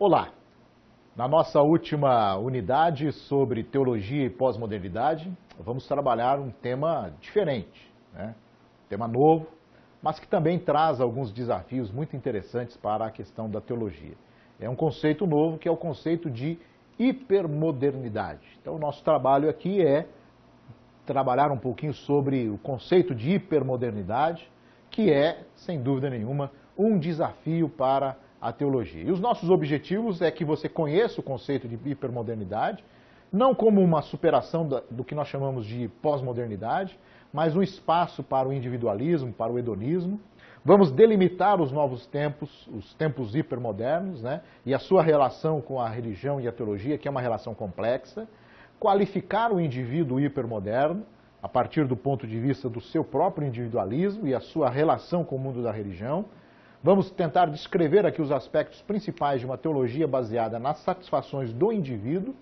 Olá! Na nossa última unidade sobre teologia e pós-modernidade, vamos trabalhar um tema diferente, né? Um tema novo, mas que também traz alguns desafios muito interessantes para a questão da teologia. É um conceito novo que é o conceito de hipermodernidade. Então, o nosso trabalho aqui é trabalhar um pouquinho sobre o conceito de hipermodernidade, que é, sem dúvida nenhuma, um desafio para a teologia. E os nossos objetivos é que você conheça o conceito de hipermodernidade, não como uma superação do que nós chamamos de pós-modernidade, mas um espaço para o individualismo, para o hedonismo. Vamos delimitar os novos tempos, os tempos hipermodernos, né? E a sua relação com a religião e a teologia, que é uma relação complexa. Qualificar o indivíduo hipermoderno, a partir do ponto de vista do seu próprio individualismo e a sua relação com o mundo da religião. Vamos tentar descrever aqui os aspectos principais de uma teologia baseada nas satisfações do indivíduo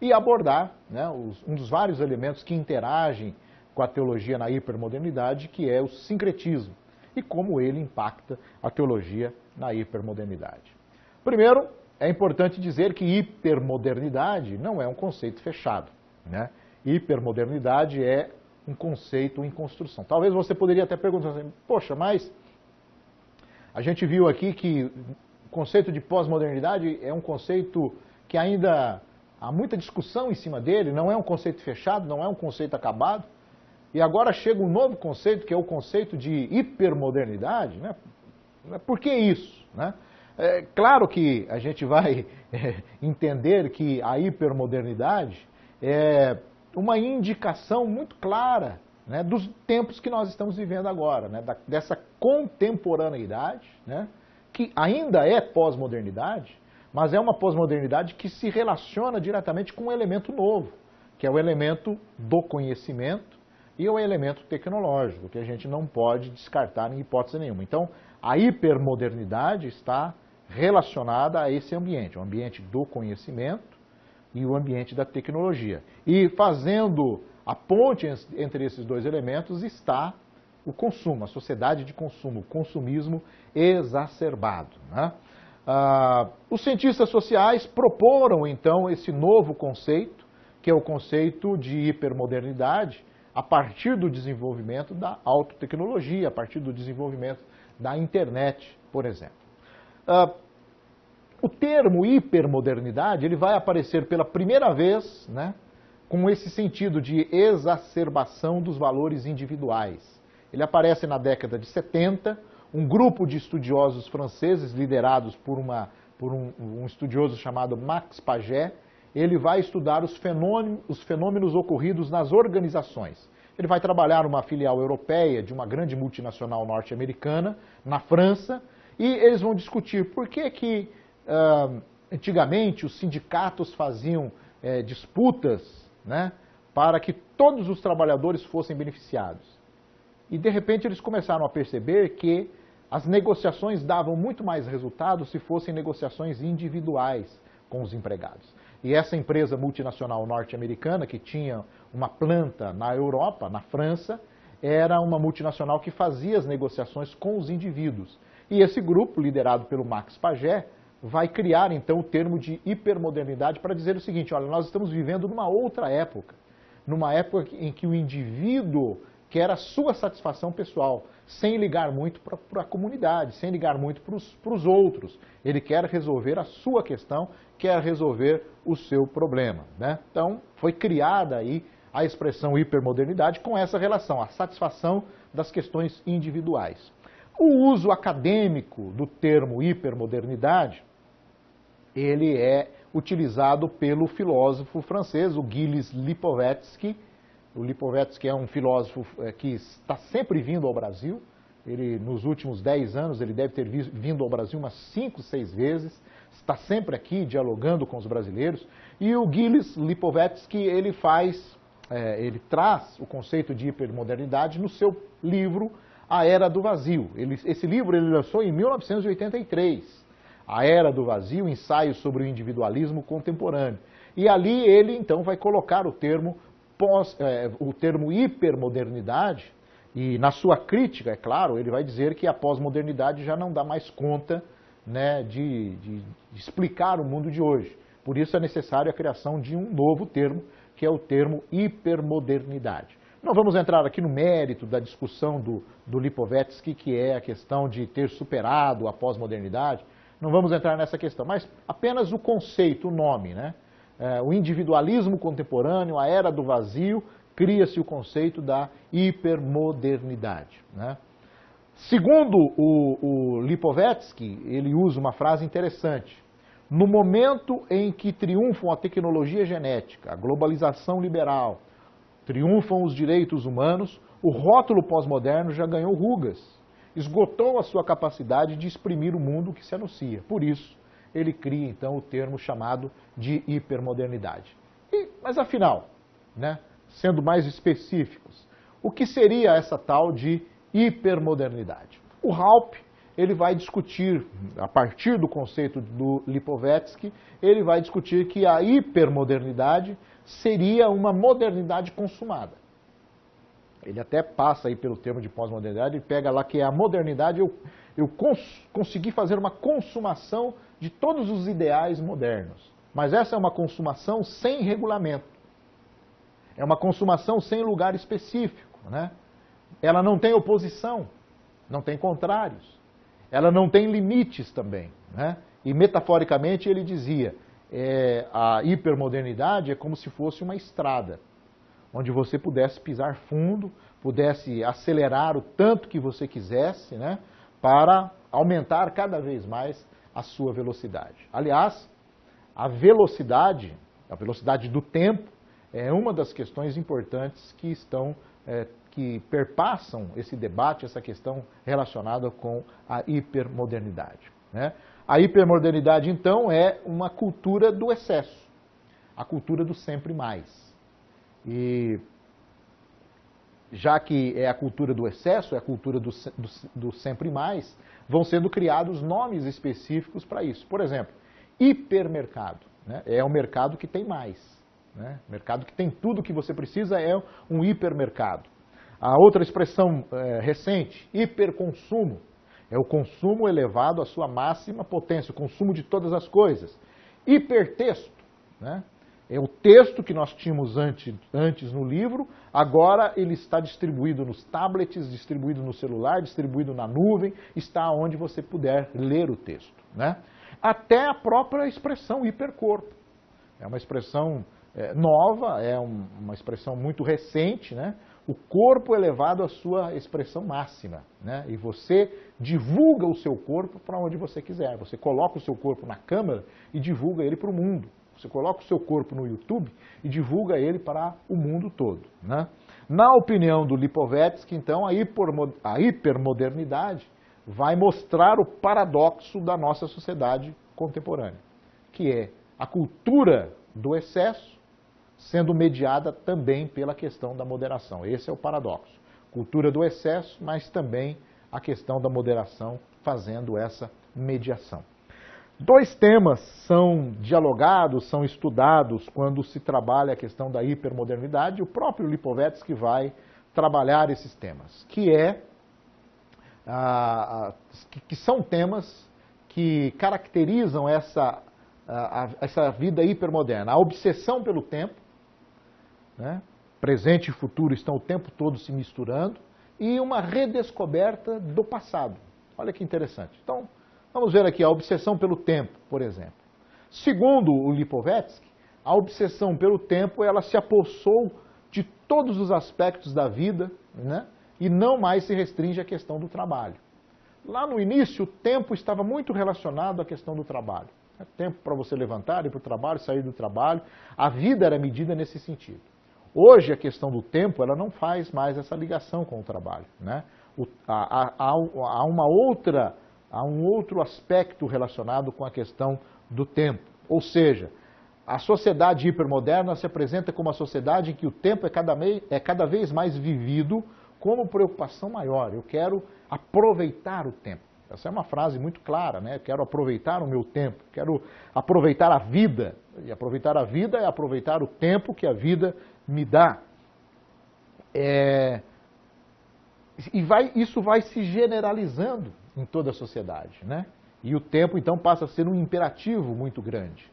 e abordar, né, um dos vários elementos que interagem com a teologia na hipermodernidade, que é o sincretismo, e como ele impacta a teologia na hipermodernidade. Primeiro, é importante dizer que hipermodernidade não é um conceito fechado, né? Hipermodernidade é um conceito em construção. Talvez você poderia até perguntar assim, poxa, mas a gente viu aqui que o conceito de pós-modernidade é um conceito que ainda há muita discussão em cima dele, não é um conceito fechado, não é um conceito acabado. E agora chega um novo conceito, que é o conceito de hipermodernidade, né? Por que isso, né? É claro que a gente vai entender que a hipermodernidade é uma indicação muito clara, né, dos tempos que nós estamos vivendo agora, né, dessa contemporaneidade, né, que ainda é pós-modernidade, mas é uma pós-modernidade que se relaciona diretamente com um elemento novo, que é o elemento do conhecimento e o elemento tecnológico, que a gente não pode descartar em hipótese nenhuma. Então, a hipermodernidade está relacionada a esse ambiente, o ambiente do conhecimento e o ambiente da tecnologia. E fazendo a ponte entre esses dois elementos está o consumo, a sociedade de consumo, o consumismo exacerbado, né? Os cientistas sociais proporam, então, esse novo conceito, que é o conceito de hipermodernidade, a partir do desenvolvimento da autotecnologia, a partir do desenvolvimento da internet, por exemplo. O termo hipermodernidade ele vai aparecer pela primeira vez, né, com esse sentido de exacerbação dos valores individuais. Ele aparece na década de 70, um grupo de estudiosos franceses, liderados por um estudioso chamado Max Paget, ele vai estudar os fenômenos ocorridos nas organizações. Ele vai trabalhar numa filial europeia de uma grande multinacional norte-americana, na França, e eles vão discutir por que antigamente os sindicatos faziam disputas, né, para que todos os trabalhadores fossem beneficiados. E, de repente, eles começaram a perceber que as negociações davam muito mais resultado se fossem negociações individuais com os empregados. E essa empresa multinacional norte-americana, que tinha uma planta na Europa, na França, era uma multinacional que fazia as negociações com os indivíduos. E esse grupo, liderado pelo Max Paget, vai criar, então, o termo de hipermodernidade para dizer o seguinte, olha, nós estamos vivendo numa outra época, numa época em que o indivíduo quer a sua satisfação pessoal, sem ligar muito para a comunidade, sem ligar muito para os outros. Ele quer resolver a sua questão, quer resolver o seu problema, né? Então, foi criada aí a expressão hipermodernidade com essa relação, a satisfação das questões individuais. O uso acadêmico do termo hipermodernidade, ele é utilizado pelo filósofo francês, o Gilles Lipovetsky. O Lipovetsky é um filósofo que está sempre vindo ao Brasil. Ele, nos últimos 10 anos, ele deve ter vindo ao Brasil umas 5, 6 vezes. Está sempre aqui dialogando com os brasileiros. E o Gilles Lipovetsky, ele traz o conceito de hipermodernidade no seu livro A Era do Vazio. Esse livro ele lançou em 1983. A Era do Vazio, ensaio sobre o individualismo contemporâneo. E ali ele, então, vai colocar o termo hipermodernidade, e na sua crítica, é claro, ele vai dizer que a pós-modernidade já não dá mais conta né, de explicar o mundo de hoje. Por isso é necessário a criação de um novo termo, que é o termo hipermodernidade. Não vamos entrar aqui no mérito da discussão do Lipovetsky, que é a questão de ter superado a pós-modernidade. Não vamos entrar nessa questão, mas apenas o conceito, o nome, né? O individualismo contemporâneo, a era do vazio, cria-se o conceito da hipermodernidade, né? Segundo o Lipovetsky, ele usa uma frase interessante. No momento em que triunfam a tecnologia genética, a globalização liberal, triunfam os direitos humanos, o rótulo pós-moderno já ganhou rugas, esgotou a sua capacidade de exprimir o mundo que se anuncia. Por isso, ele cria, então, o termo chamado de hipermodernidade. Mas, afinal, né, sendo mais específicos, o que seria essa tal de hipermodernidade? O Raup, ele vai discutir, a partir do conceito do Lipovetsky, ele vai discutir que a hipermodernidade seria uma modernidade consumada. Ele até passa aí pelo termo de pós-modernidade e pega lá que a modernidade, eu consegui fazer uma consumação de todos os ideais modernos. Mas essa é uma consumação sem regulamento. É uma consumação sem lugar específico, né? Ela não tem oposição, não tem contrários. Ela não tem limites também, né? E metaforicamente ele dizia, a hipermodernidade é como se fosse uma estrada, onde você pudesse pisar fundo, pudesse acelerar o tanto que você quisesse, né? Para aumentar cada vez mais a sua velocidade. Aliás, a velocidade do tempo, é uma das questões importantes que que perpassam esse debate, essa questão relacionada com a hipermodernidade, né? A hipermodernidade, então, é uma cultura do excesso, a cultura do sempre mais. E já que é a cultura do excesso, é a cultura do sempre mais, vão sendo criados nomes específicos para isso. Por exemplo, hipermercado, né? É um mercado que tem mais, né? Mercado que tem tudo que você precisa, é um hipermercado. A outra expressão recente, hiperconsumo, é o consumo elevado à sua máxima potência, o consumo de todas as coisas. Hipertexto, né? É o texto que nós tínhamos antes no livro, agora ele está distribuído nos tablets, distribuído no celular, distribuído na nuvem, está onde você puder ler o texto, né? Até a própria expressão hipercorpo. É uma expressão nova, é uma expressão muito recente, né? O corpo elevado à sua expressão máxima, né? E você divulga o seu corpo para onde você quiser. Você coloca o seu corpo na câmera e divulga ele para o mundo. Você coloca o seu corpo no YouTube e divulga ele para o mundo todo, né? Na opinião do Lipovetsky, então, a hipermodernidade vai mostrar o paradoxo da nossa sociedade contemporânea, que é a cultura do excesso sendo mediada também pela questão da moderação. Esse é o paradoxo. Cultura do excesso, mas também a questão da moderação fazendo essa mediação. Dois temas são dialogados, são estudados quando se trabalha a questão da hipermodernidade. O próprio Lipovetsky vai trabalhar esses temas, que são temas que caracterizam essa vida hipermoderna. A obsessão pelo tempo, né? Presente e futuro estão o tempo todo se misturando, e uma redescoberta do passado. Olha que interessante. Então, vamos ver aqui a obsessão pelo tempo, por exemplo. Segundo o Lipovetsky, a obsessão pelo tempo, ela se apossou de todos os aspectos da vida, né? E não mais se restringe à questão do trabalho. Lá no início, o tempo estava muito relacionado à questão do trabalho. Tempo para você levantar, ir para o trabalho, sair do trabalho. A vida era medida nesse sentido. Hoje, a questão do tempo, ela não faz mais essa ligação com o trabalho, né? Há um outro aspecto relacionado com a questão do tempo. Ou seja, a sociedade hipermoderna se apresenta como uma sociedade em que o tempo é cada vez mais vivido como preocupação maior. Eu quero aproveitar o tempo. Essa é uma frase muito clara, né? Eu quero aproveitar o meu tempo, quero aproveitar a vida. E aproveitar a vida é aproveitar o tempo que a vida me dá. Isso vai se generalizando em toda a sociedade, né? E o tempo, então, passa a ser um imperativo muito grande.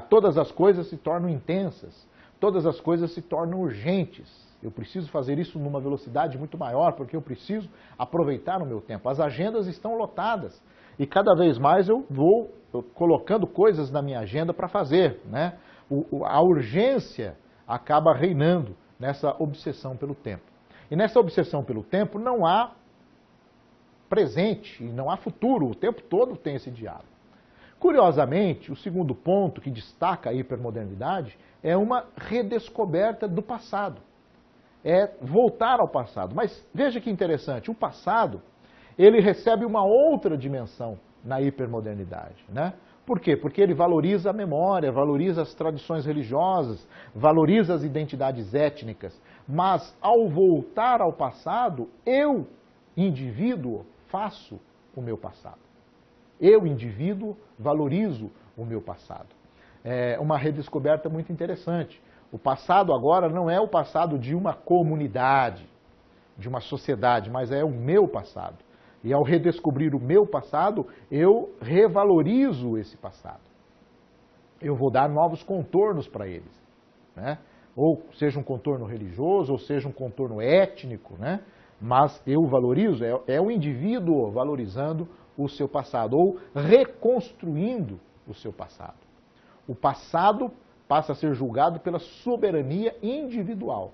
Todas as coisas se tornam intensas, todas as coisas se tornam urgentes. Eu preciso fazer isso numa velocidade muito maior, porque eu preciso aproveitar o meu tempo. As agendas estão lotadas e cada vez mais eu vou colocando coisas na minha agenda para fazer, né? A urgência acaba reinando nessa obsessão pelo tempo. E nessa obsessão pelo tempo não há presente e não há futuro, o tempo todo tem esse diálogo. Curiosamente, o segundo ponto que destaca a hipermodernidade é uma redescoberta do passado. É voltar ao passado. Mas veja que interessante, o passado, ele recebe uma outra dimensão na hipermodernidade, né? Por quê? Porque ele valoriza a memória, valoriza as tradições religiosas, valoriza as identidades étnicas. Mas ao voltar ao passado, eu, indivíduo, faço o meu passado. Eu, indivíduo, valorizo o meu passado. É uma redescoberta muito interessante. O passado agora não é o passado de uma comunidade, de uma sociedade, mas é o meu passado. E ao redescobrir o meu passado, eu revalorizo esse passado. Eu vou dar novos contornos para eles, né? Ou seja um contorno religioso, ou seja um contorno étnico, né? Mas eu valorizo, é o indivíduo valorizando o seu passado, ou reconstruindo o seu passado. O passado passa a ser julgado pela soberania individual.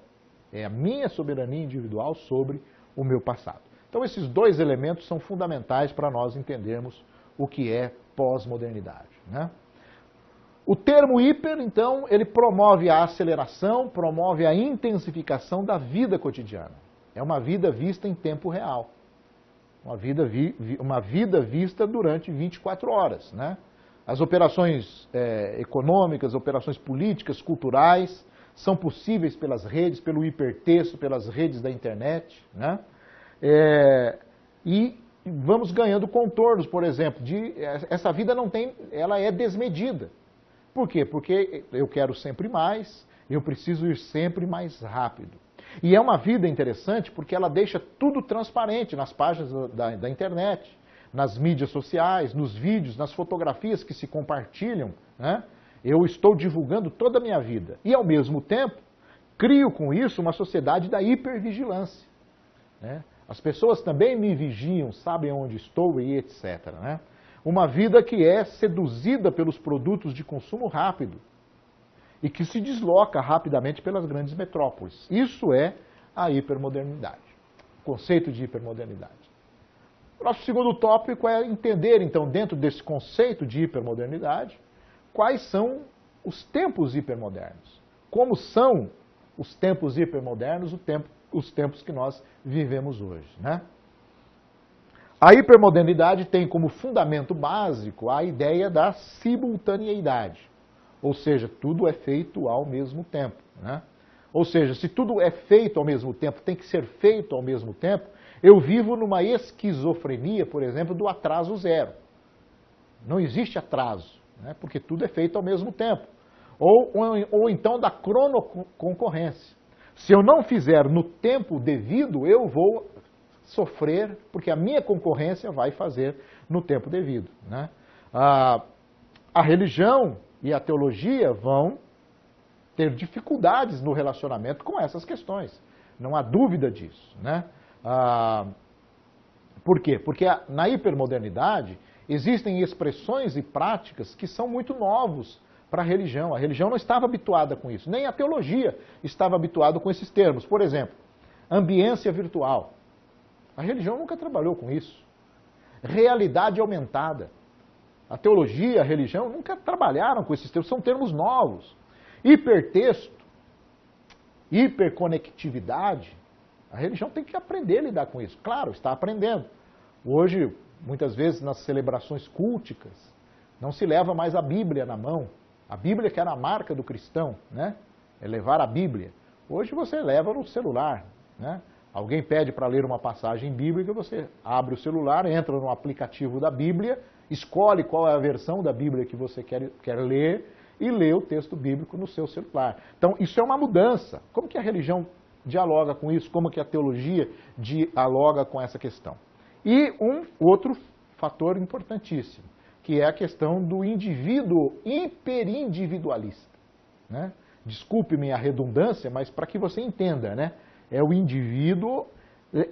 É a minha soberania individual sobre o meu passado. Então esses dois elementos são fundamentais para nós entendermos o que é pós-modernidade, né? O termo hiper, então, ele promove a aceleração, promove a intensificação da vida cotidiana. É uma vida vista em tempo real. Uma vida vista durante 24 horas, né? As operações econômicas, operações políticas, culturais, são possíveis pelas redes, pelo hipertexto, pelas redes da internet, né? E vamos ganhando contornos, por exemplo, essa vida ela é desmedida. Por quê? Porque eu quero sempre mais, eu preciso ir sempre mais rápido. E é uma vida interessante porque ela deixa tudo transparente nas páginas da internet, nas mídias sociais, nos vídeos, nas fotografias que se compartilham, né? Eu estou divulgando toda a minha vida. E, ao mesmo tempo, crio com isso uma sociedade da hipervigilância, né? As pessoas também me vigiam, sabem onde estou e etc, né? Uma vida que é seduzida pelos produtos de consumo rápido e que se desloca rapidamente pelas grandes metrópoles. Isso é a hipermodernidade, o conceito de hipermodernidade. Nosso segundo tópico é entender, então, dentro desse conceito de hipermodernidade, quais são os tempos hipermodernos. Como são os tempos hipermodernos, os tempos que nós vivemos hoje, né? A hipermodernidade tem como fundamento básico a ideia da simultaneidade. Ou seja, tudo é feito ao mesmo tempo, né? Ou seja, se tudo é feito ao mesmo tempo, tem que ser feito ao mesmo tempo, eu vivo numa esquizofrenia, por exemplo, do atraso zero. Não existe atraso, né? Porque tudo é feito ao mesmo tempo. Ou então da cronoconcorrência. Se eu não fizer no tempo devido, eu vou sofrer, porque a minha concorrência vai fazer no tempo devido, né? A religião e a teologia vão ter dificuldades no relacionamento com essas questões. Não há dúvida disso, né? Por quê? Porque na hipermodernidade existem expressões e práticas que são muito novos para a religião. A religião não estava habituada com isso, nem a teologia estava habituada com esses termos. Por exemplo, ambiência virtual. A religião nunca trabalhou com isso. Realidade aumentada. A teologia, a religião nunca trabalharam com esses termos, são termos novos. Hipertexto, hiperconectividade, a religião tem que aprender a lidar com isso. Claro, está aprendendo. Hoje, muitas vezes nas celebrações culticas, não se leva mais a Bíblia na mão. A Bíblia que era a marca do cristão, né? É levar a Bíblia. Hoje você leva no celular, né? Alguém pede para ler uma passagem bíblica, você abre o celular, entra no aplicativo da Bíblia, escolhe qual é a versão da Bíblia que você quer ler e lê o texto bíblico no seu celular. Então, isso é uma mudança. Como que a religião dialoga com isso? Como que a teologia dialoga com essa questão? E um outro fator importantíssimo, que é a questão do indivíduo hiperindividualista, né? Desculpe-me a redundância, mas para que você entenda, né? É o indivíduo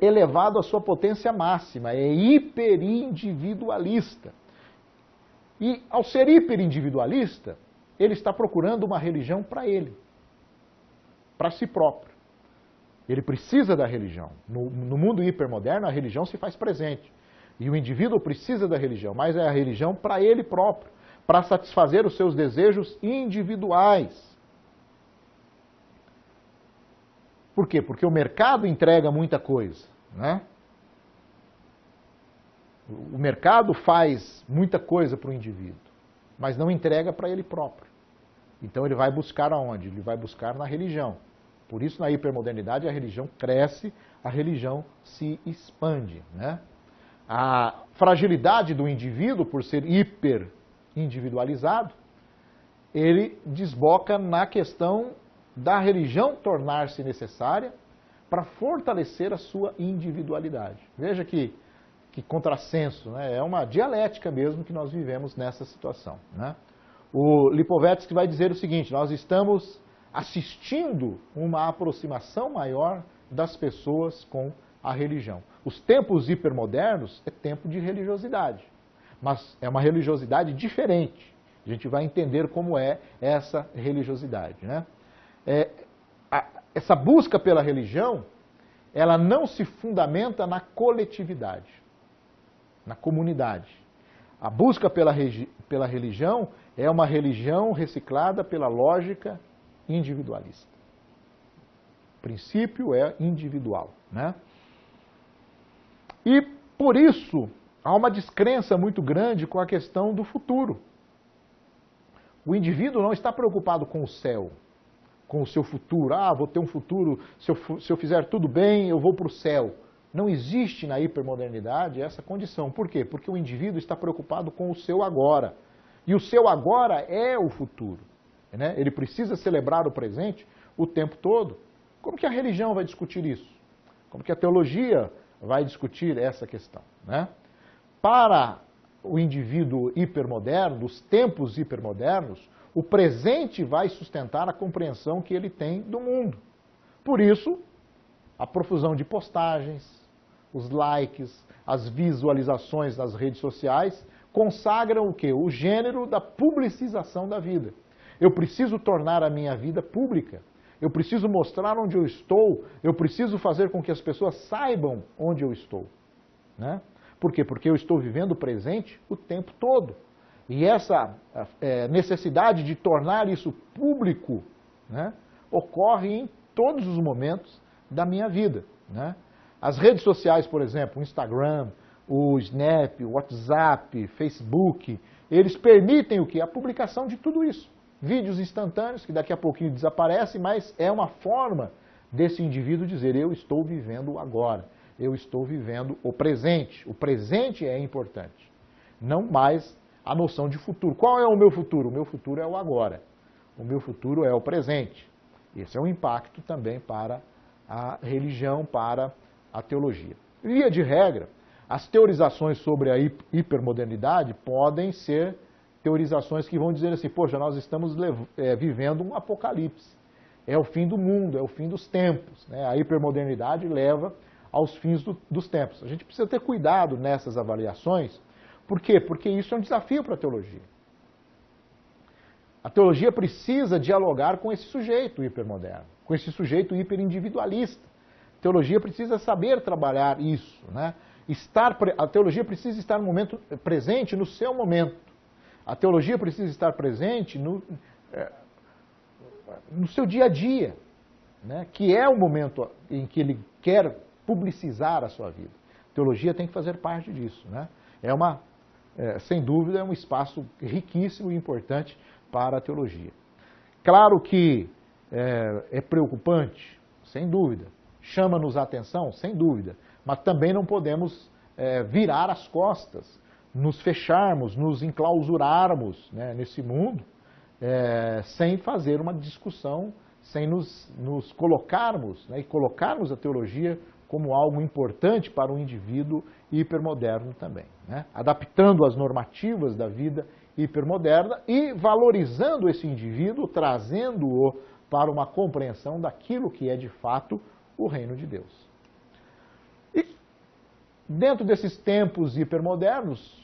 elevado à sua potência máxima, é hiperindividualista. E ao ser hiperindividualista, ele está procurando uma religião para ele, para si próprio. Ele precisa da religião. No mundo hipermoderno, a religião se faz presente. E o indivíduo precisa da religião, mas é a religião para ele próprio, para satisfazer os seus desejos individuais. Por quê? Porque o mercado entrega muita coisa, né? O mercado faz muita coisa para o indivíduo, mas não entrega para ele próprio. Então ele vai buscar aonde? Ele vai buscar na religião. Por isso, na hipermodernidade, a religião cresce, a religião se expande, né? A fragilidade do indivíduo, por ser hiperindividualizado, ele desboca na questão da religião tornar-se necessária para fortalecer a sua individualidade. Veja que contrassenso, né? É uma dialética mesmo que nós vivemos nessa situação, né? O Lipovetsky vai dizer o seguinte: nós estamos assistindo uma aproximação maior das pessoas com a religião. Os tempos hipermodernos é tempo de religiosidade, mas é uma religiosidade diferente. A gente vai entender como é essa religiosidade, né? Essa busca pela religião, ela não se fundamenta na coletividade, na comunidade. A busca pela religião é uma religião reciclada pela lógica individualista. O princípio é individual, né? E por isso há uma descrença muito grande com a questão do futuro. O indivíduo não está preocupado com o céu, com o seu futuro. Ah, vou ter um futuro, se eu fizer tudo bem, eu vou para o céu. Não existe na hipermodernidade essa condição. Por quê? Porque o indivíduo está preocupado com o seu agora. E o seu agora é o futuro, né? Ele precisa celebrar o presente o tempo todo. Como que a religião vai discutir isso? Como que a teologia vai discutir essa questão, né? Para o indivíduo hipermoderno, dos tempos hipermodernos, o presente vai sustentar a compreensão que ele tem do mundo. Por isso, a profusão de postagens, os likes, as visualizações nas redes sociais consagram o quê? O gênero da publicização da vida. Eu preciso tornar a minha vida pública. Eu preciso mostrar onde eu estou. Eu preciso fazer com que as pessoas saibam onde eu estou, né? Por quê? Porque eu estou vivendo o presente o tempo todo. E essa necessidade de tornar isso público, né, ocorre em todos os momentos da minha vida, né? As redes sociais, por exemplo, o Instagram, o Snap, o WhatsApp, Facebook, eles permitem o quê? A publicação de tudo isso. Vídeos instantâneos, que daqui a pouquinho desaparecem, mas é uma forma desse indivíduo dizer: eu estou vivendo agora, eu estou vivendo o presente. O presente é importante, não mais a noção de futuro. Qual é o meu futuro? O meu futuro é o agora. O meu futuro é o presente. Esse é um impacto também para a religião, para a teologia. Via de regra, as teorizações sobre a hipermodernidade podem ser teorizações que vão dizer assim: poxa, nós estamos vivendo um apocalipse. É o fim do mundo, é o fim dos tempos, né? A hipermodernidade leva aos fins dos tempos. A gente precisa ter cuidado nessas avaliações. Por quê? Porque isso é um desafio para a teologia. A teologia precisa dialogar com esse sujeito hipermoderno, com esse sujeito hiperindividualista. A teologia precisa saber trabalhar isso, né? A teologia precisa estar no momento presente no seu momento. A teologia precisa estar presente no seu dia a dia, né? Que é o momento em que ele quer publicizar a sua vida. A teologia tem que fazer parte disso, né? Sem dúvida, é um espaço riquíssimo e importante para a teologia. Claro que é preocupante, sem dúvida. Chama-nos a atenção, sem dúvida. Mas também não podemos virar as costas, nos fecharmos, nos enclausurarmos, né, nesse mundo, sem fazer uma discussão, sem nos colocarmos, né, e colocarmos a teologia como algo importante para o indivíduo hipermoderno também, né? Adaptando as normativas da vida hipermoderna e valorizando esse indivíduo, trazendo-o para uma compreensão daquilo que é de fato o reino de Deus. E dentro desses tempos hipermodernos,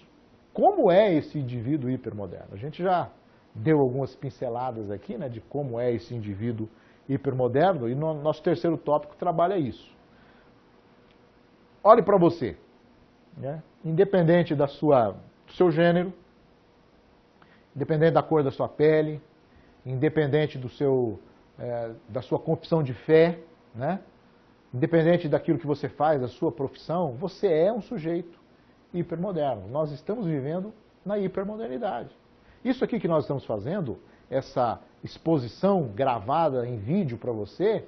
como é esse indivíduo hipermoderno? A gente já deu algumas pinceladas aqui, né, de como é esse indivíduo hipermoderno, e no nosso terceiro tópico trabalha isso. Olhe para você, né? Independente do seu gênero, independente da cor da sua pele, independente da sua confissão de fé, né? Independente daquilo que você faz, da sua profissão, você é um sujeito hipermoderno. Nós estamos vivendo na hipermodernidade. Isso aqui que nós estamos fazendo, essa exposição gravada em vídeo para você,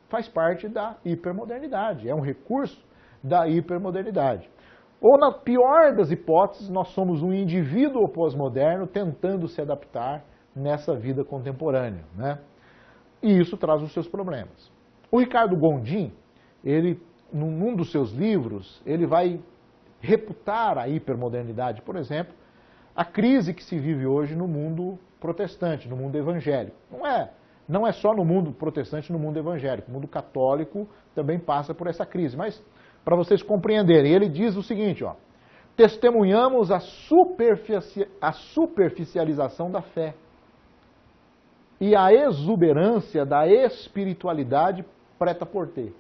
faz parte da hipermodernidade, é um recurso da hipermodernidade. Ou, na pior das hipóteses, nós somos um indivíduo pós-moderno tentando se adaptar nessa vida contemporânea, né? E isso traz os seus problemas. O Ricardo Gondim, ele, num dos seus livros, ele vai reputar a hipermodernidade, por exemplo, a crise que se vive hoje no mundo protestante, no mundo evangélico. Não é só no mundo protestante, no mundo evangélico. O mundo católico também passa por essa crise. Mas, para vocês compreenderem, ele diz o seguinte, ó: testemunhamos a superficialização da fé e a exuberância da espiritualidade prêt-à-porter,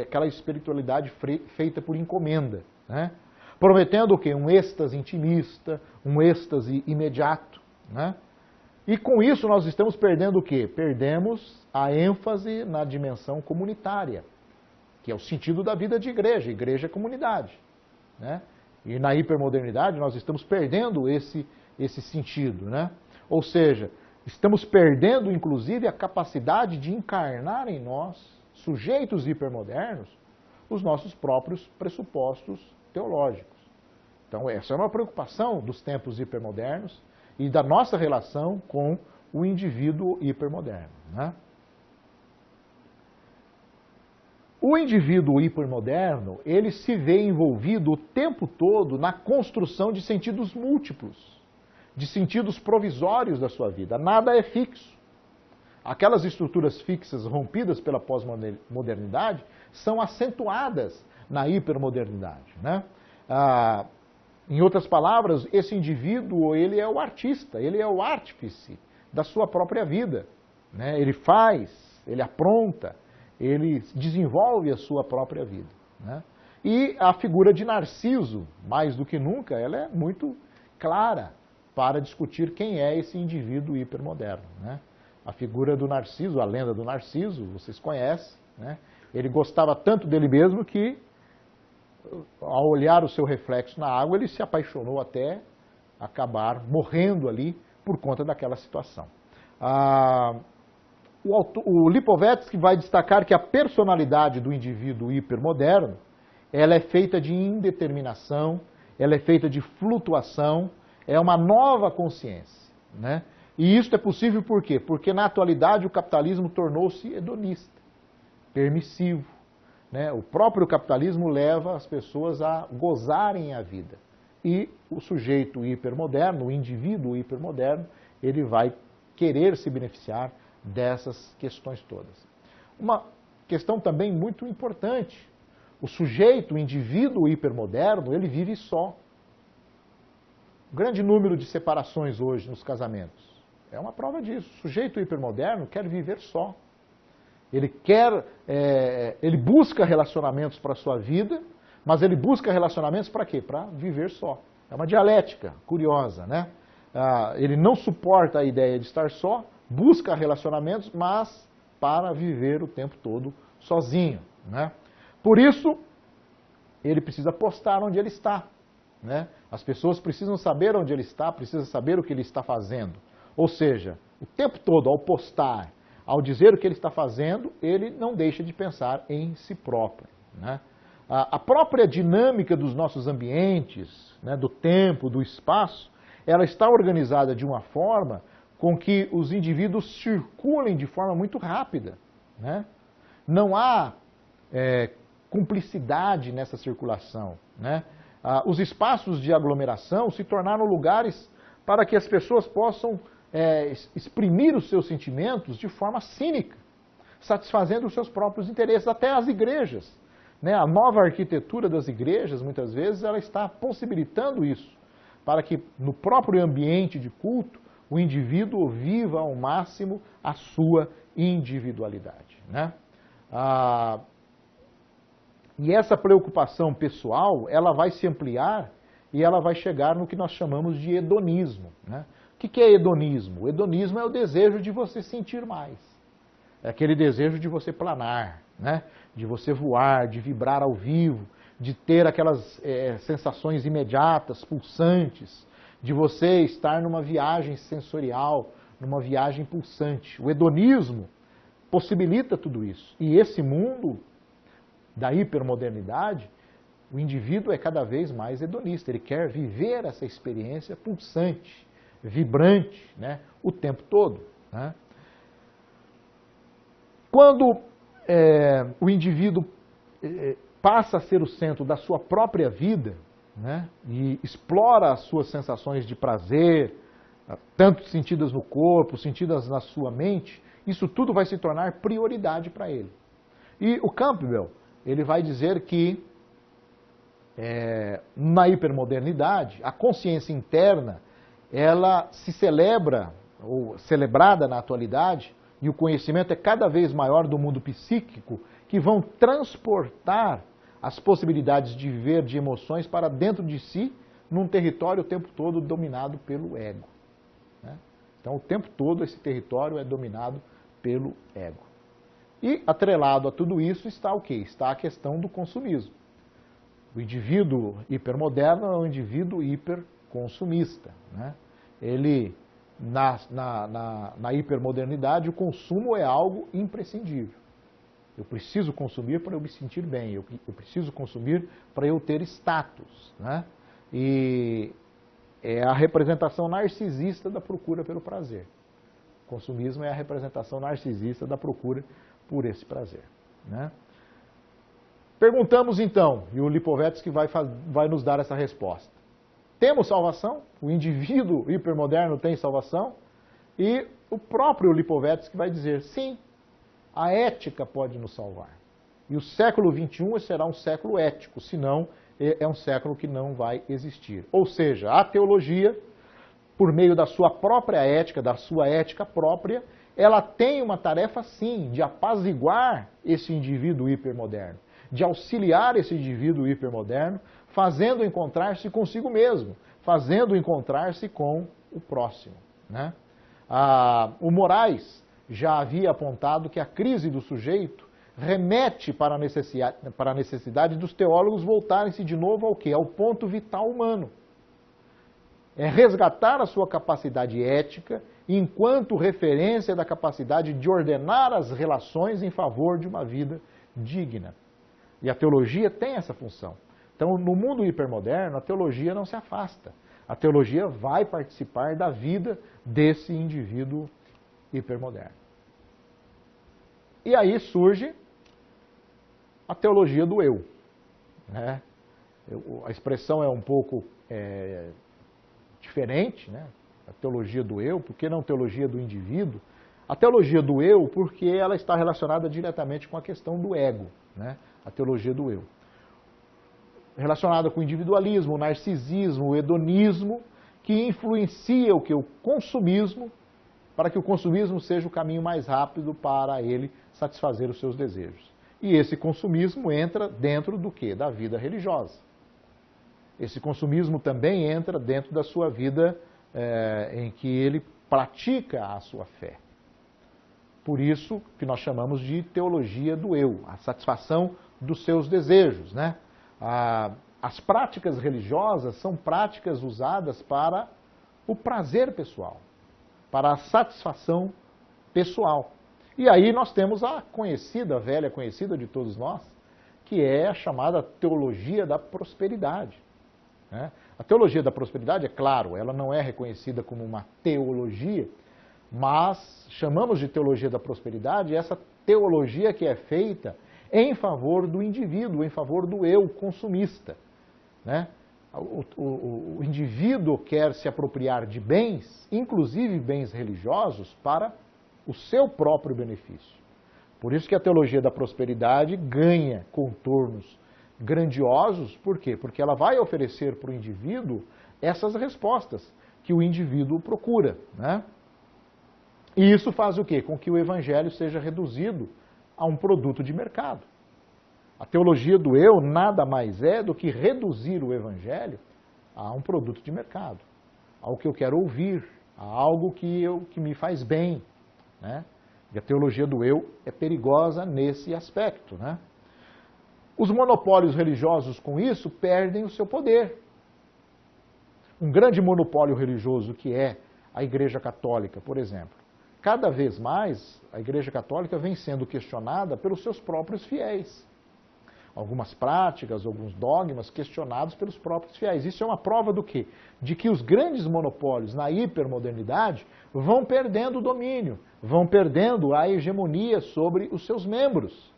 aquela espiritualidade feita por encomenda, né? Prometendo o quê? Um êxtase intimista, um êxtase imediato, né? E com isso nós estamos perdendo o quê? Perdemos a ênfase na dimensão comunitária, que é o sentido da vida de igreja. Igreja é comunidade, né? E na hipermodernidade nós estamos perdendo esse sentido, né? Ou seja, estamos perdendo inclusive a capacidade de encarnar em nós, sujeitos hipermodernos, os nossos próprios pressupostos teológicos. Então essa é uma preocupação dos tempos hipermodernos e da nossa relação com o indivíduo hipermoderno, né? O indivíduo hipermoderno, ele se vê envolvido o tempo todo na construção de sentidos múltiplos, de sentidos provisórios da sua vida. Nada é fixo. Aquelas estruturas fixas rompidas pela pós-modernidade são acentuadas na hipermodernidade, né? Em outras palavras, esse indivíduo, ele é o artista, ele é o artífice da sua própria vida, né? Ele faz, ele apronta, ele desenvolve a sua própria vida, né? E a figura de Narciso, mais do que nunca, ela é muito clara para discutir quem é esse indivíduo hipermoderno, né? A figura do Narciso, a lenda do Narciso, vocês conhecem, né? Ele gostava tanto dele mesmo que, ao olhar o seu reflexo na água, ele se apaixonou até acabar morrendo ali por conta daquela situação. O Lipovetsky vai destacar que a personalidade do indivíduo hipermoderno, ela é feita de indeterminação, ela é feita de flutuação, é uma nova consciência, né? E isso é possível por quê? Porque na atualidade o capitalismo tornou-se hedonista, permissivo, né? O próprio capitalismo leva as pessoas a gozarem a vida. E o sujeito hipermoderno, o indivíduo hipermoderno, ele vai querer se beneficiar dessas questões todas. Uma questão também muito importante: o sujeito, o indivíduo hipermoderno, ele vive só. O grande número de separações hoje nos casamentos é uma prova disso. O sujeito hipermoderno quer viver só. Ele busca relacionamentos para a sua vida, mas ele busca relacionamentos para quê? Para viver só. É uma dialética curiosa, né? Ele não suporta a ideia de estar só, busca relacionamentos, mas para viver o tempo todo sozinho, né? Por isso, ele precisa postar onde ele está, né? As pessoas precisam saber onde ele está, precisam saber o que ele está fazendo. Ou seja, o tempo todo, ao postar, ao dizer o que ele está fazendo, ele não deixa de pensar em si próprio, né? A própria dinâmica dos nossos ambientes, né, do tempo, do espaço, ela está organizada de uma forma com que os indivíduos circulem de forma muito rápida, né? Não há cumplicidade nessa circulação, né? Os espaços de aglomeração se tornaram lugares para que as pessoas possam exprimir os seus sentimentos de forma cínica, satisfazendo os seus próprios interesses, até as igrejas, né? A nova arquitetura das igrejas, muitas vezes, ela está possibilitando isso, para que no próprio ambiente de culto, o indivíduo viva ao máximo a sua individualidade, né? E essa preocupação pessoal, ela vai se ampliar e ela vai chegar no que nós chamamos de hedonismo, né? O que é hedonismo? O hedonismo é o desejo de você sentir mais. É aquele desejo de você planar, né? De você voar, de vibrar ao vivo, de ter aquelas sensações imediatas, pulsantes, de você estar numa viagem sensorial, numa viagem pulsante. O hedonismo possibilita tudo isso. E esse mundo da hipermodernidade, o indivíduo é cada vez mais hedonista. Ele quer viver essa experiência pulsante, vibrante, né, o tempo todo, né? Quando o indivíduo passa a ser o centro da sua própria vida, né, e explora as suas sensações de prazer, tanto sentidas no corpo, sentidas na sua mente, isso tudo vai se tornar prioridade para ele. E o Campbell, ele vai dizer que na hipermodernidade, a consciência interna, ela se celebra, ou celebrada na atualidade, e o conhecimento é cada vez maior do mundo psíquico, que vão transportar as possibilidades de viver de emoções para dentro de si, num território o tempo todo dominado pelo ego, né? Então, o tempo todo esse território é dominado pelo ego. E, atrelado a tudo isso, está o quê? Está a questão do consumismo. O indivíduo hipermoderno é um indivíduo hiperconsumista, né? Ele, na hipermodernidade, o consumo é algo imprescindível. Eu preciso consumir para eu me sentir bem, eu preciso consumir para eu ter status, né? E é a representação narcisista da procura pelo prazer. O consumismo é a representação narcisista da procura por esse prazer, né? Perguntamos então, e o Lipovetsky vai nos dar essa resposta. Temos salvação? O indivíduo hipermoderno tem salvação? E o próprio Lipovetsky vai dizer, sim, a ética pode nos salvar. E o século XXI será um século ético, senão é um século que não vai existir. Ou seja, a teologia, por meio da sua própria ética, da sua ética própria, ela tem uma tarefa, sim, de apaziguar esse indivíduo hipermoderno, de auxiliar esse indivíduo hipermoderno, fazendo encontrar-se consigo mesmo, fazendo encontrar-se com o próximo, né? O Moraes já havia apontado que a crise do sujeito remete para a necessidade dos teólogos voltarem-se de novo ao quê? Ao ponto vital humano. É resgatar a sua capacidade ética enquanto referência da capacidade de ordenar as relações em favor de uma vida digna. E a teologia tem essa função. Então, no mundo hipermoderno, a teologia não se afasta. A teologia vai participar da vida desse indivíduo hipermoderno. E aí surge a teologia do eu, né? A expressão é um pouco diferente, né? A teologia do eu, por que não teologia do indivíduo? A teologia do eu, porque ela está relacionada diretamente com a questão do ego, né? A teologia do eu. Relacionada com o individualismo, o narcisismo, o hedonismo, que influencia o que? O consumismo, para que o consumismo seja o caminho mais rápido para ele satisfazer os seus desejos. E esse consumismo entra dentro do quê? Da vida religiosa. Esse consumismo também entra dentro da sua vida em que ele pratica a sua fé. Por isso que nós chamamos de teologia do eu, a satisfação dos seus desejos, né? As práticas religiosas são práticas usadas para o prazer pessoal, para a satisfação pessoal. E aí nós temos a conhecida, a velha conhecida de todos nós, que é a chamada teologia da prosperidade, né? A teologia da prosperidade, é claro, ela não é reconhecida como uma teologia, mas chamamos de teologia da prosperidade essa teologia que é feita em favor do indivíduo, em favor do eu consumista, né? O indivíduo quer se apropriar de bens, inclusive bens religiosos, para o seu próprio benefício. Por isso que a teologia da prosperidade ganha contornos grandiosos. Por quê? Porque ela vai oferecer para o indivíduo essas respostas que o indivíduo procura, né? E isso faz o quê? Com que o evangelho seja reduzido a um produto de mercado. A teologia do eu nada mais é do que reduzir o evangelho a um produto de mercado, ao que eu quero ouvir, a algo que me faz bem, né? E a teologia do eu é perigosa nesse aspecto, né? Os monopólios religiosos, com isso, perdem o seu poder. Um grande monopólio religioso que é a Igreja Católica, por exemplo. Cada vez mais, a Igreja Católica vem sendo questionada pelos seus próprios fiéis. Algumas práticas, alguns dogmas questionados pelos próprios fiéis. Isso é uma prova do quê? De que os grandes monopólios na hipermodernidade vão perdendo o domínio, vão perdendo a hegemonia sobre os seus membros,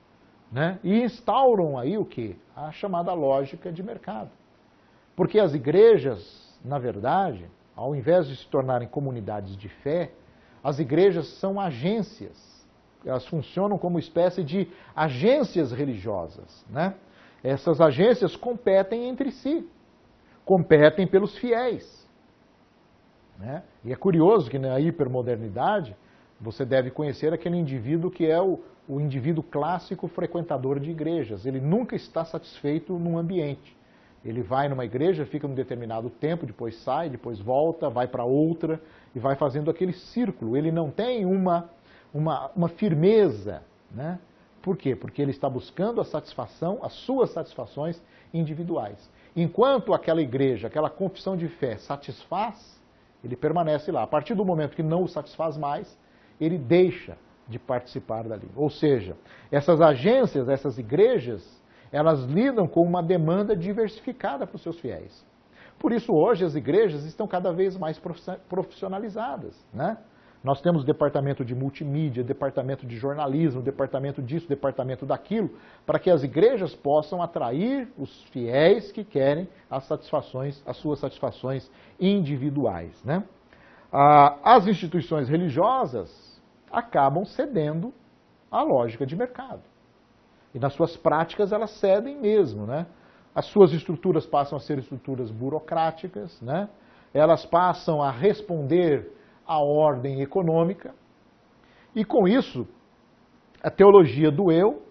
né? E instauram aí o quê? A chamada lógica de mercado. Porque as igrejas, na verdade, ao invés de se tornarem comunidades de fé, as igrejas são agências. Elas funcionam como espécie de agências religiosas, né? Essas agências competem entre si, competem pelos fiéis, né? E é curioso que na hipermodernidade você deve conhecer aquele indivíduo que é o indivíduo clássico frequentador de igrejas. Ele nunca está satisfeito num ambiente. Ele vai numa igreja, fica um determinado tempo, depois sai, depois volta, vai para outra e vai fazendo aquele círculo. Ele não tem uma firmeza, né? Por quê? Porque ele está buscando a satisfação, as suas satisfações individuais. Enquanto aquela igreja, aquela confissão de fé satisfaz, ele permanece lá. A partir do momento que não o satisfaz mais, ele deixa de participar dali. Ou seja, essas agências, essas igrejas, elas lidam com uma demanda diversificada para os seus fiéis. Por isso, hoje, as igrejas estão cada vez mais profissionalizadas, né? Nós temos departamento de multimídia, departamento de jornalismo, departamento disso, departamento daquilo, para que as igrejas possam atrair os fiéis que querem as suas satisfações individuais, né? As instituições religiosas acabam cedendo à lógica de mercado. E nas suas práticas elas cedem mesmo, né? As suas estruturas passam a ser estruturas burocráticas, né? Elas passam a responder à ordem econômica. E com isso, a teologia do eu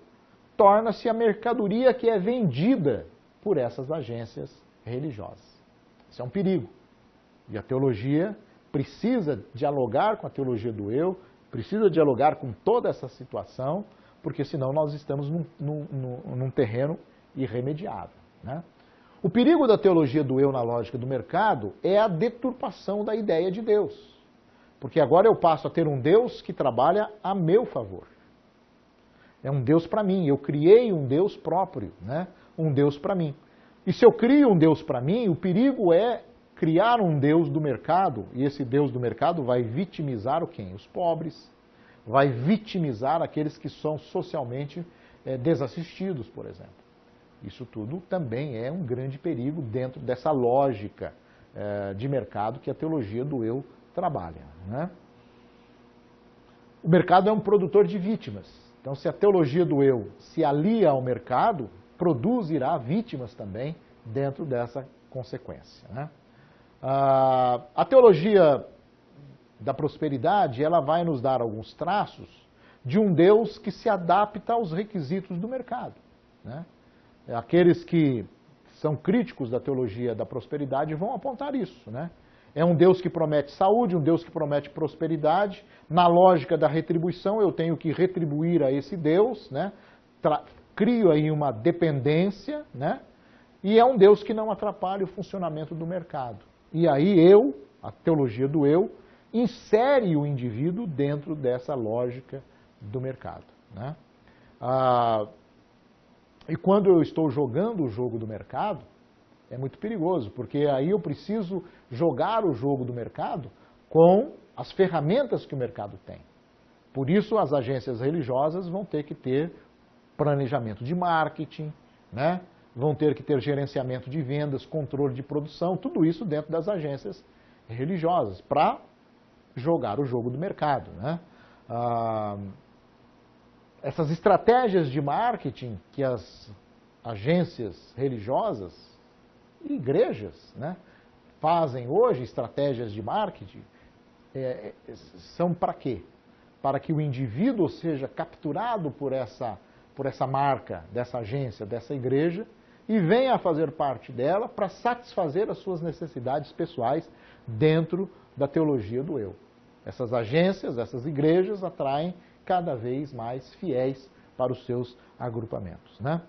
torna-se a mercadoria que é vendida por essas agências religiosas. Isso é um perigo. E a teologia precisa dialogar com a teologia do eu, precisa dialogar com toda essa situação, porque senão nós estamos num terreno irremediável, né? O perigo da teologia do eu na lógica do mercado é a deturpação da ideia de Deus. Porque agora eu passo a ter um Deus que trabalha a meu favor. É um Deus para mim, eu criei um Deus próprio, né? Um Deus para mim. E se eu crio um Deus para mim, o perigo é criar um Deus do mercado, e esse Deus do mercado vai vitimizar quem? Os pobres, vai vitimizar aqueles que são socialmente desassistidos, por exemplo. Isso tudo também é um grande perigo dentro dessa lógica de mercado que a teologia do eu trabalha, né? O mercado é um produtor de vítimas. Então, se a teologia do eu se alia ao mercado, produzirá vítimas também dentro dessa consequência, né? A teologia da prosperidade, ela vai nos dar alguns traços de um Deus que se adapta aos requisitos do mercado, né? Aqueles que são críticos da teologia da prosperidade vão apontar isso, né? É um Deus que promete saúde, um Deus que promete prosperidade. Na lógica da retribuição, eu tenho que retribuir a esse Deus, né? Crio aí uma dependência, né? E é um Deus que não atrapalha o funcionamento do mercado. E aí a teologia do eu, insere o indivíduo dentro dessa lógica do mercado, né? E quando eu estou jogando o jogo do mercado, é muito perigoso, porque aí eu preciso jogar o jogo do mercado com as ferramentas que o mercado tem. Por isso, as agências religiosas vão ter que ter planejamento de marketing, né? Vão ter que ter gerenciamento de vendas, controle de produção, tudo isso dentro das agências religiosas, para jogar o jogo do mercado, né? Essas estratégias de marketing que as agências religiosas e igrejas, né, fazem hoje, estratégias de marketing, são para quê? Para que o indivíduo seja capturado por essa marca dessa agência, dessa igreja, e venha a fazer parte dela para satisfazer as suas necessidades pessoais dentro da teologia do eu. Essas agências, essas igrejas atraem cada vez mais fiéis para os seus agrupamentos, né?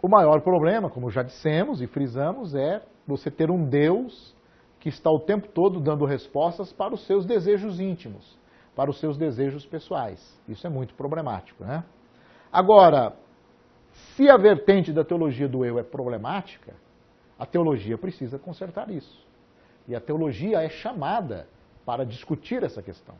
O maior problema, como já dissemos e frisamos, é você ter um Deus que está o tempo todo dando respostas para os seus desejos íntimos, para os seus desejos pessoais. Isso é muito problemático, né? Agora, se a vertente da teologia do eu é problemática, a teologia precisa consertar isso. E a teologia é chamada para discutir essa questão,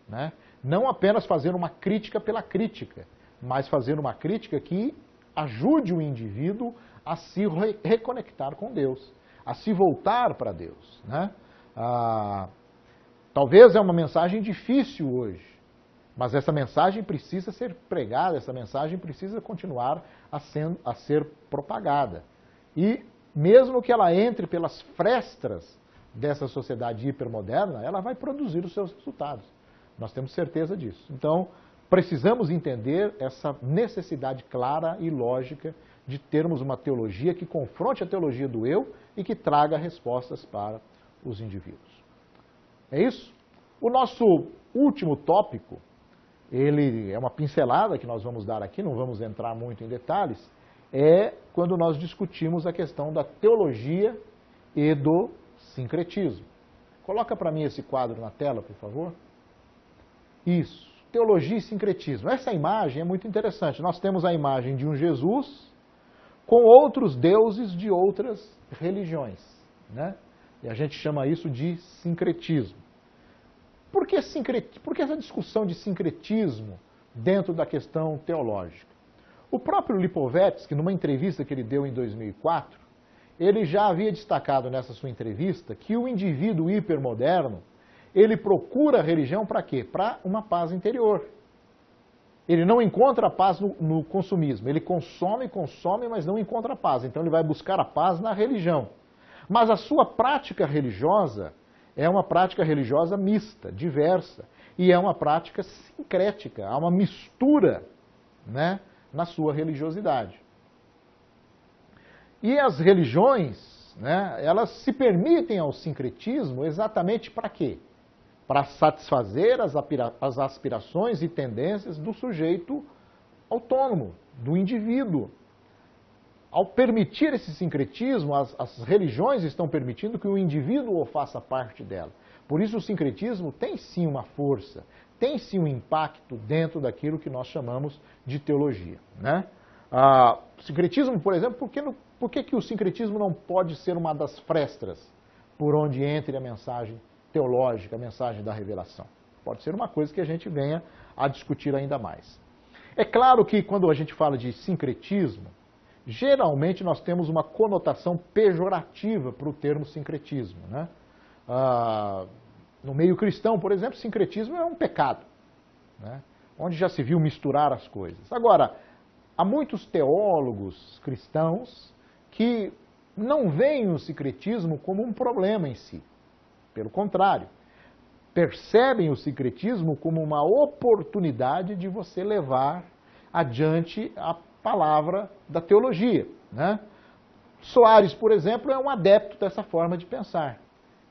né? Não apenas fazer uma crítica pela crítica, mas fazer uma crítica que ajude o indivíduo a se reconectar com Deus, a se voltar para Deus, né? Talvez é uma mensagem difícil hoje, mas essa mensagem precisa ser pregada, essa mensagem precisa continuar a ser propagada. E mesmo que ela entre pelas frestas dessa sociedade hipermoderna, ela vai produzir os seus resultados. Nós temos certeza disso. Então, precisamos entender essa necessidade clara e lógica de termos uma teologia que confronte a teologia do eu e que traga respostas para os indivíduos. É isso? O nosso último tópico, ele é uma pincelada que nós vamos dar aqui, não vamos entrar muito em detalhes, é quando nós discutimos a questão da teologia e do sincretismo. Coloca para mim esse quadro na tela, por favor. Isso, teologia e sincretismo. Essa imagem é muito interessante. Nós temos a imagem de um Jesus com outros deuses de outras religiões, né? E a gente chama isso de sincretismo. Por que essa discussão de sincretismo dentro da questão teológica? O próprio Lipovetsky, numa entrevista que ele deu em 2004, ele já havia destacado nessa sua entrevista que o indivíduo hipermoderno, ele procura a religião para quê? Para uma paz interior. Ele não encontra a paz no consumismo. Ele consome, mas não encontra a paz. Então ele vai buscar a paz na religião. Mas a sua prática religiosa é uma prática religiosa mista, diversa. E é uma prática sincrética. Há uma mistura, né, na sua religiosidade. E as religiões, né, elas se permitem ao sincretismo exatamente para quê? Para satisfazer as aspirações e tendências do sujeito autônomo, do indivíduo. Ao permitir esse sincretismo, as religiões estão permitindo que o indivíduo faça parte dela. Por isso o sincretismo tem sim uma força, tem sim um impacto dentro daquilo que nós chamamos de teologia, né? O sincretismo, por exemplo, por que o sincretismo não pode ser uma das frestas por onde entre a mensagem teológica, a mensagem da revelação? Pode ser uma coisa que a gente venha a discutir ainda mais. É claro que quando a gente fala de sincretismo, geralmente nós temos uma conotação pejorativa para o termo sincretismo, né? No meio cristão, por exemplo, sincretismo é um pecado, né? Onde já se viu misturar as coisas. Agora, há muitos teólogos cristãos que não veem o sincretismo como um problema em si. Pelo contrário, percebem o sincretismo como uma oportunidade de você levar adiante a palavra da teologia, né? Soares, por exemplo, é um adepto dessa forma de pensar.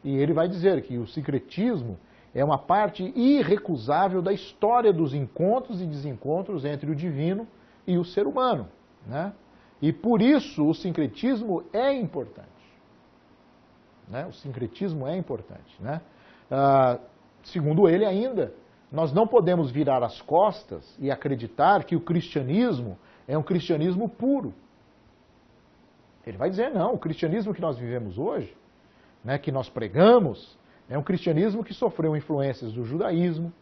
E ele vai dizer que o sincretismo é uma parte irrecusável da história dos encontros e desencontros entre o divino e o ser humano, né? E por isso o sincretismo é importante, né? O sincretismo é importante, né? Segundo ele ainda, nós não podemos virar as costas e acreditar que o cristianismo é um cristianismo puro. Ele vai dizer, não, o cristianismo que nós vivemos hoje, né, que nós pregamos, é um cristianismo que sofreu influências do judaísmo,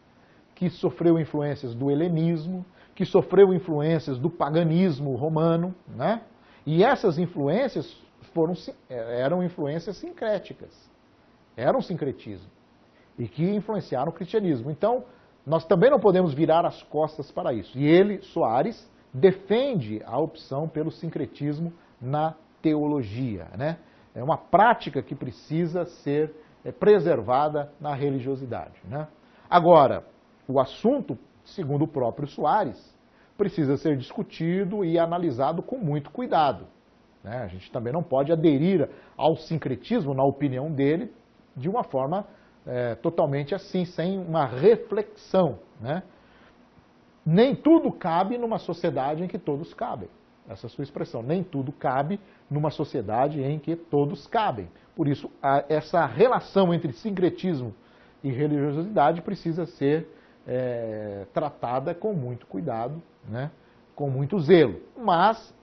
que sofreu influências do helenismo, que sofreu influências do paganismo romano, né? E essas influências eram influências sincréticas, eram sincretismo, e que influenciaram o cristianismo. Então, nós também não podemos virar as costas para isso. E ele, Soares, defende a opção pelo sincretismo na teologia, né? É uma prática que precisa ser preservada na religiosidade, né? Agora, o assunto, segundo o próprio Soares, precisa ser discutido e analisado com muito cuidado, né? A gente também não pode aderir ao sincretismo, na opinião dele, de uma forma totalmente assim, sem uma reflexão, né? Nem tudo cabe numa sociedade em que todos cabem. Essa é a sua expressão. Nem tudo cabe numa sociedade em que todos cabem. Por isso, essa relação entre sincretismo e religiosidade precisa ser tratada com muito cuidado, né? Com muito zelo. Mas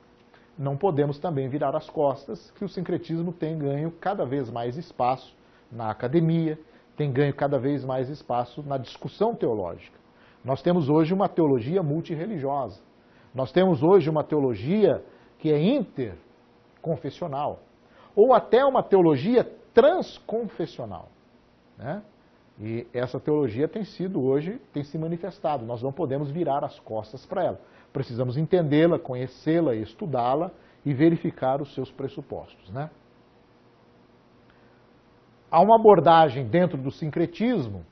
não podemos também virar as costas que o sincretismo tem ganho cada vez mais espaço na academia, tem ganho cada vez mais espaço na discussão teológica. Nós temos hoje uma teologia multirreligiosa. Nós temos hoje uma teologia que é interconfessional, ou até uma teologia transconfessional, né? E essa teologia tem se manifestado. Nós não podemos virar as costas para ela. Precisamos entendê-la, conhecê-la, estudá-la e verificar os seus pressupostos, né? Há uma abordagem dentro do sincretismo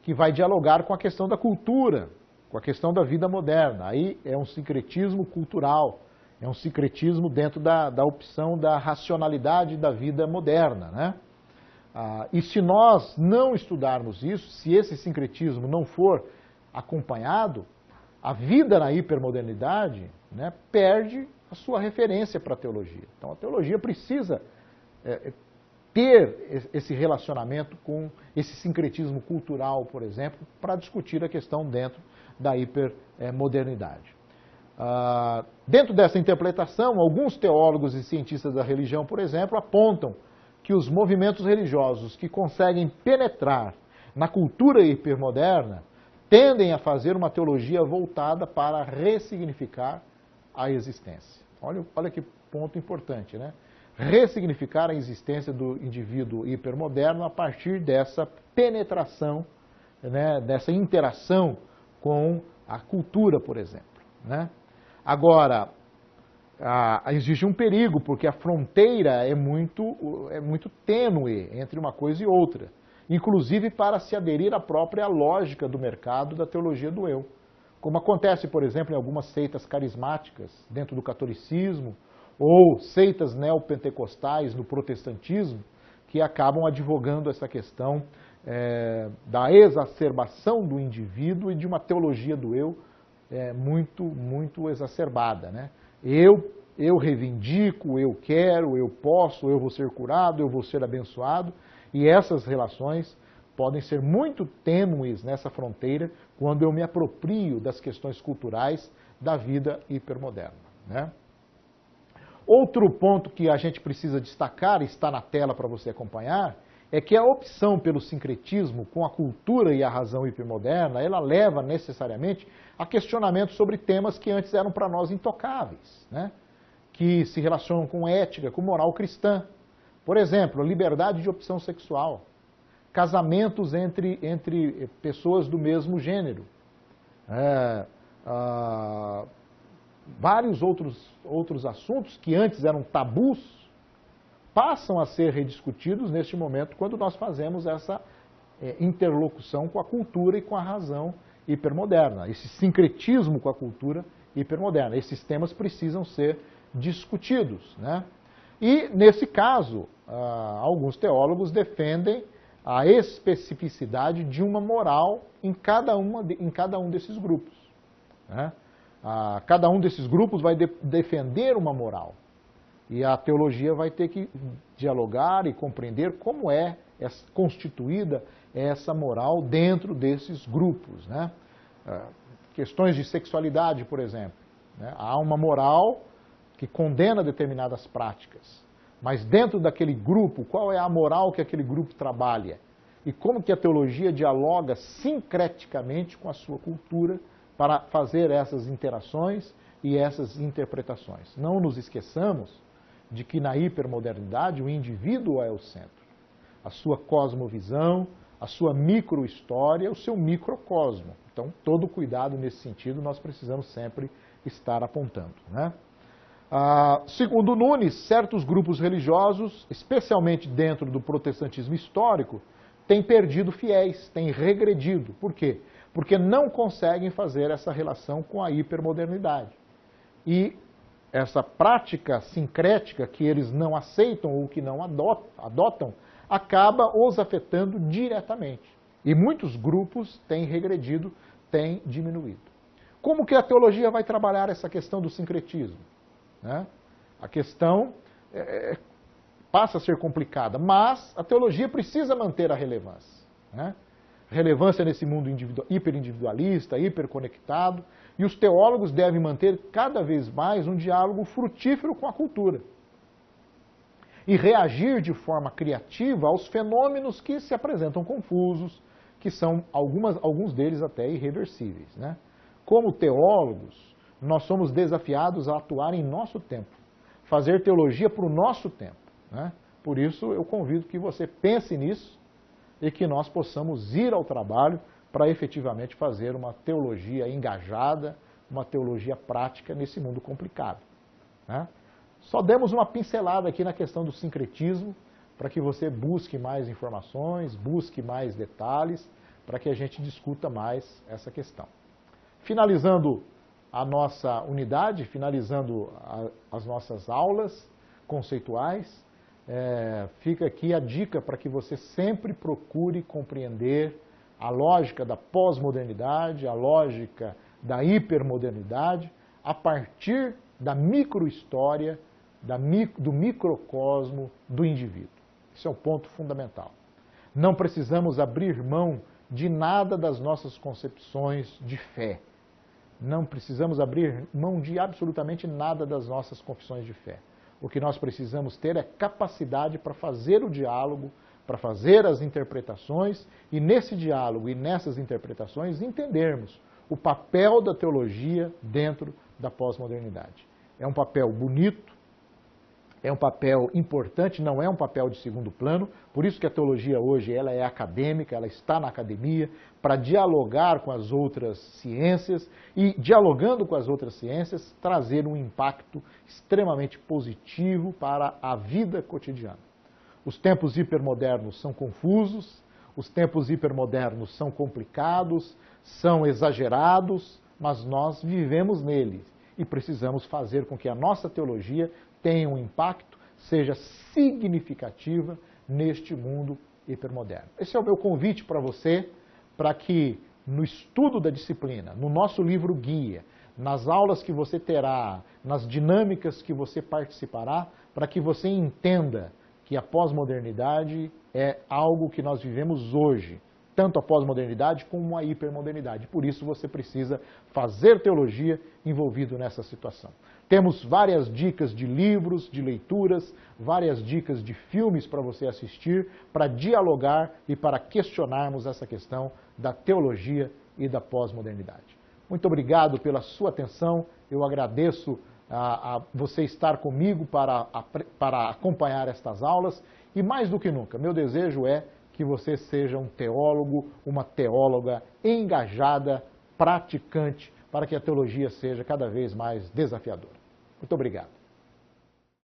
que vai dialogar com a questão da cultura, com a questão da vida moderna. Aí é um sincretismo cultural, é um sincretismo dentro da opção da racionalidade da vida moderna, né? E se nós não estudarmos isso, se esse sincretismo não for acompanhado, a vida na hipermodernidade, né, perde a sua referência para a teologia. Então a teologia precisa ter esse relacionamento com esse sincretismo cultural, por exemplo, para discutir a questão dentro da hipermodernidade. Dentro dessa interpretação, alguns teólogos e cientistas da religião, por exemplo, apontam que os movimentos religiosos que conseguem penetrar na cultura hipermoderna tendem a fazer uma teologia voltada para ressignificar a existência. Olha que ponto importante, né? Ressignificar a existência do indivíduo hipermoderno a partir dessa penetração, né, dessa interação com a cultura, por exemplo, né? Agora, existe um perigo, porque a fronteira é muito tênue entre uma coisa e outra, inclusive para se aderir à própria lógica do mercado da teologia do eu. Como acontece, por exemplo, em algumas seitas carismáticas dentro do catolicismo, ou seitas neopentecostais no protestantismo, que acabam advogando essa questão da exacerbação do indivíduo e de uma teologia do eu muito exacerbada, né? Eu reivindico, eu quero, eu posso, eu vou ser curado, eu vou ser abençoado, e essas relações podem ser muito tênues nessa fronteira quando eu me aproprio das questões culturais da vida hipermoderna, né? Outro ponto que a gente precisa destacar, está na tela para você acompanhar, é que a opção pelo sincretismo com a cultura e a razão hipermoderna, ela leva necessariamente a questionamentos sobre temas que antes eram para nós intocáveis, né? Que se relacionam com ética, com moral cristã. Por exemplo, liberdade de opção sexual, casamentos entre pessoas do mesmo gênero, vários outros assuntos que antes eram tabus passam a ser rediscutidos neste momento quando nós fazemos essa interlocução com a cultura e com a razão hipermoderna, esse sincretismo com a cultura hipermoderna. Esses temas precisam ser discutidos, né? E, nesse caso, alguns teólogos defendem a especificidade de uma moral em cada um desses grupos, né? Cada um desses grupos vai defender uma moral. E a teologia vai ter que dialogar e compreender como é constituída essa moral dentro desses grupos, né? Questões de sexualidade, por exemplo, né? Há uma moral que condena determinadas práticas, mas dentro daquele grupo, qual é a moral que aquele grupo trabalha? e como que a teologia dialoga sincreticamente com a sua cultura para fazer essas interações e essas interpretações. Não nos esqueçamos de que na hipermodernidade o indivíduo é o centro. A sua cosmovisão, a sua microhistória, o seu microcosmo. Então, todo cuidado nesse sentido nós precisamos sempre estar apontando, né? Segundo Nunes, certos grupos religiosos, especialmente dentro do protestantismo histórico, têm perdido fiéis, têm regredido. Por quê? Porque não conseguem fazer essa relação com a hipermodernidade. E essa prática sincrética que eles não aceitam ou que não adotam, acaba os afetando diretamente. E muitos grupos têm regredido, têm diminuído. Como que a teologia vai trabalhar essa questão do sincretismo? Né? A questão passa a ser complicada, mas a teologia precisa manter a relevância. Né? Relevância nesse mundo hiperindividualista, hiperconectado, e os teólogos devem manter cada vez mais um diálogo frutífero com a cultura e reagir de forma criativa aos fenômenos que se apresentam confusos, que são alguns deles até irreversíveis. Né? Como teólogos, nós somos desafiados a atuar em nosso tempo, fazer teologia para o nosso tempo. Né? Por isso, eu convido que você pense nisso e que nós possamos ir ao trabalho para efetivamente fazer uma teologia engajada, uma teologia prática nesse mundo complicado. Né? Só demos uma pincelada aqui na questão do sincretismo, para que você busque mais informações, busque mais detalhes, para que a gente discuta mais essa questão. Finalizando a nossa unidade, finalizando as nossas aulas conceituais, fica aqui a dica para que você sempre procure compreender a lógica da pós-modernidade, a lógica da hipermodernidade, a partir da microhistória, do microcosmo do indivíduo. Esse é um ponto fundamental. Não precisamos abrir mão de nada das nossas concepções de fé. Não precisamos abrir mão de absolutamente nada das nossas confissões de fé. O que nós precisamos ter é capacidade para fazer o diálogo, para fazer as interpretações e nesse diálogo e nessas interpretações entendermos o papel da teologia dentro da pós-modernidade. É um papel bonito, é um papel importante, não é um papel de segundo plano, por isso que a teologia hoje ela é acadêmica, ela está na academia para dialogar com as outras ciências e, dialogando com as outras ciências, trazer um impacto extremamente positivo para a vida cotidiana. Os tempos hipermodernos são confusos, os tempos hipermodernos são complicados, são exagerados, mas nós vivemos neles e precisamos fazer com que a nossa teologia tenha um impacto, seja significativa neste mundo hipermoderno. Esse é o meu convite para você, para que no estudo da disciplina, no nosso livro guia, nas aulas que você terá, nas dinâmicas que você participará, para que você entenda que a pós-modernidade é algo que nós vivemos hoje, tanto a pós-modernidade como a hipermodernidade. Por isso você precisa fazer teologia envolvido nessa situação. Temos várias dicas de livros, de leituras, várias dicas de filmes para você assistir, para dialogar e para questionarmos essa questão da teologia e da pós-modernidade. Muito obrigado pela sua atenção, eu agradeço a você estar comigo para acompanhar estas aulas e mais do que nunca, meu desejo é que você seja um teólogo, uma teóloga engajada, praticante, para que a teologia seja cada vez mais desafiadora. Muito obrigado.